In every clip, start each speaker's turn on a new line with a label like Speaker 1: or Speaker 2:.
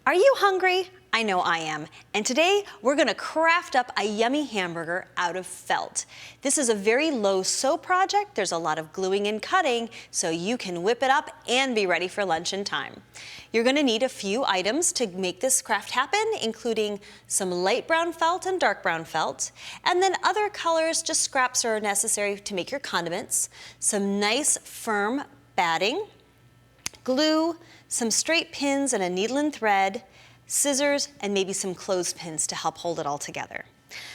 Speaker 1: Are you hungry? I know I am. And today we're gonna craft up a yummy hamburger out of felt. This is a very low sew project. There's a lot of gluing and cutting, so you can whip it up and be ready for lunch in time. You're gonna need a few items to make this craft happen, including some light brown felt and dark brown felt, and then other colors, just scraps are necessary to make your condiments, some nice firm batting, glue, some straight pins and a needle and thread, scissors, and maybe some clothespins to help hold it all together.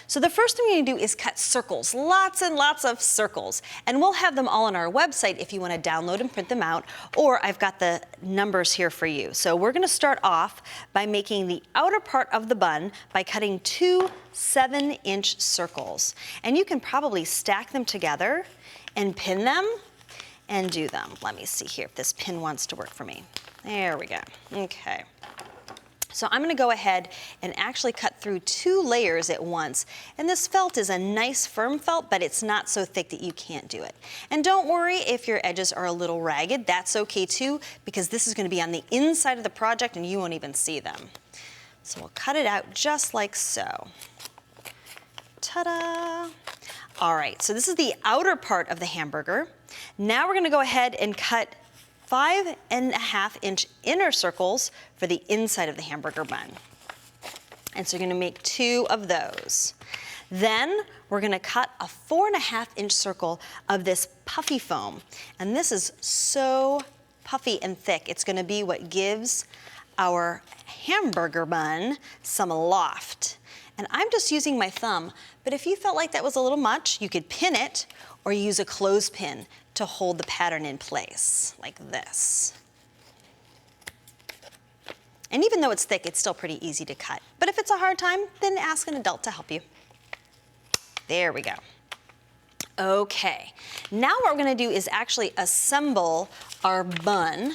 Speaker 1: So the first thing we're gonna do is cut circles, lots and lots of circles. And we'll have them all on our website if you wanna download and print them out, or I've got the numbers here for you. So we're gonna start off by making the outer part of the bun by cutting two 7-inch circles. And you can probably stack them together and pin them and do them. Let me see here if this pin wants to work for me. There we go, okay. So I'm gonna go ahead and actually cut through 2 layers at once. And this felt is a nice firm felt, but it's not so thick that you can't do it. And don't worry if your edges are a little ragged, that's okay too, because this is gonna be on the inside of the project and you won't even see them. So we'll cut it out just like so. Ta-da! All right, so this is the outer part of the hamburger. Now we're gonna go ahead and cut 5.5-inch inner circles for the inside of the hamburger bun. And so you're gonna make 2 of those. Then we're gonna cut a 4.5-inch circle of this puffy foam. And this is so puffy and thick. It's gonna be what gives our hamburger bun some loft. And I'm just using my thumb, but if you felt like that was a little much, you could pin it or use a clothespin to hold the pattern in place, like this. And even though it's thick, it's still pretty easy to cut. But if it's a hard time, then ask an adult to help you. There we go. Okay, now what we're gonna do is actually assemble our bun,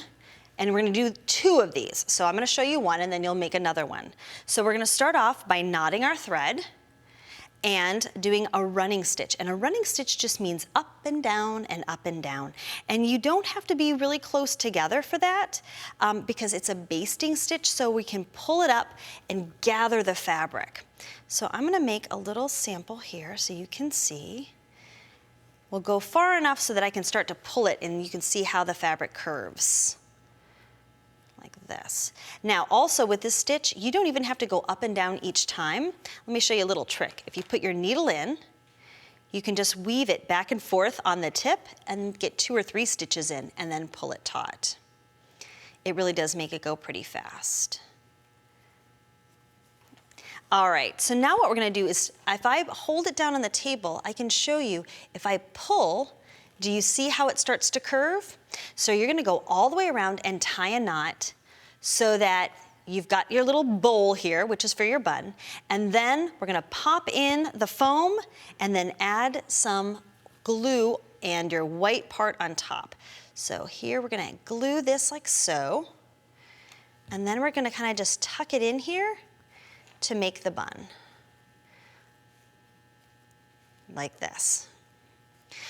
Speaker 1: and we're gonna do 2 of these. So I'm gonna show you one and then you'll make another one. So we're gonna start off by knotting our thread and doing a running stitch. And a running stitch just means up and down and up and down. And you don't have to be really close together for that because it's a basting stitch, so we can pull it up and gather the fabric. So I'm gonna make a little sample here so you can see. We'll go far enough so that I can start to pull it and you can see how the fabric curves. Like this. Now also with this stitch, you don't even have to go up and down each time. Let me show you a little trick. If you put your needle in, you can just weave it back and forth on the tip and get 2 or 3 stitches in and then pull it taut. It really does make it go pretty fast. All right, so now what we're gonna do is, if I hold it down on the table, I can show you if I pull, do you see how it starts to curve? So you're gonna go all the way around and tie a knot so that you've got your little bowl here, which is for your bun, and then we're gonna pop in the foam and then add some glue and your white part on top. So here we're gonna glue this like so, and then we're gonna kind of just tuck it in here to make the bun, like this.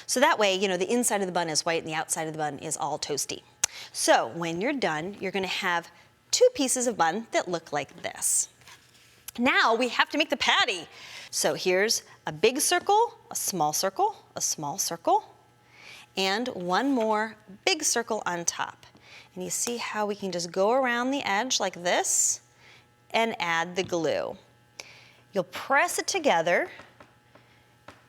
Speaker 1: So that way, you know, the inside of the bun is white and the outside of the bun is all toasty. So when you're done, you're gonna have 2 pieces of bun that look like this. Now we have to make the patty. So here's a big circle, a small circle, a small circle, and one more big circle on top. And you see how we can just go around the edge like this and add the glue. You'll press it together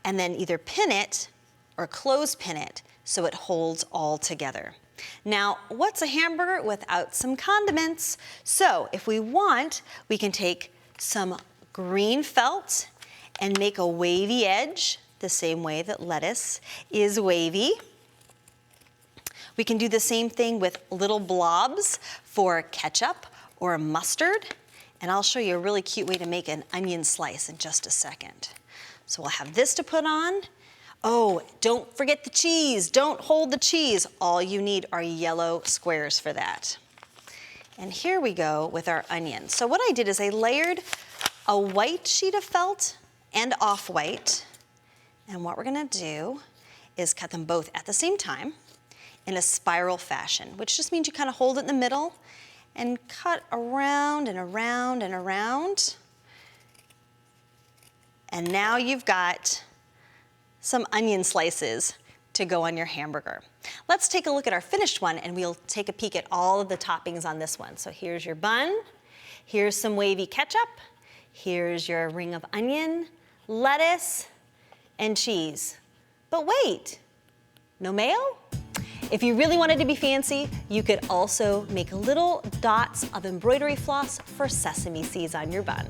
Speaker 1: and then either pin it or clothespin it so it holds all together. Now, what's a hamburger without some condiments? So if we want, we can take some green felt and make a wavy edge the same way that lettuce is wavy. We can do the same thing with little blobs for ketchup or mustard. And I'll show you a really cute way to make an onion slice in just a second. So we'll have this to put on. Oh, don't forget the cheese. Don't hold the cheese. All you need are yellow squares for that. And here we go with our onion. So what I did is I layered a white sheet of felt and off-white. And what we're gonna do is cut them both at the same time in a spiral fashion, which just means you kind of hold it in the middle and cut around and around and around. And now you've got some onion slices to go on your hamburger. Let's take a look at our finished one and we'll take a peek at all of the toppings on this one. So here's your bun, here's some wavy ketchup, here's your ring of onion, lettuce, and cheese. But wait, no mayo? If you really wanted to be fancy, you could also make little dots of embroidery floss for sesame seeds on your bun.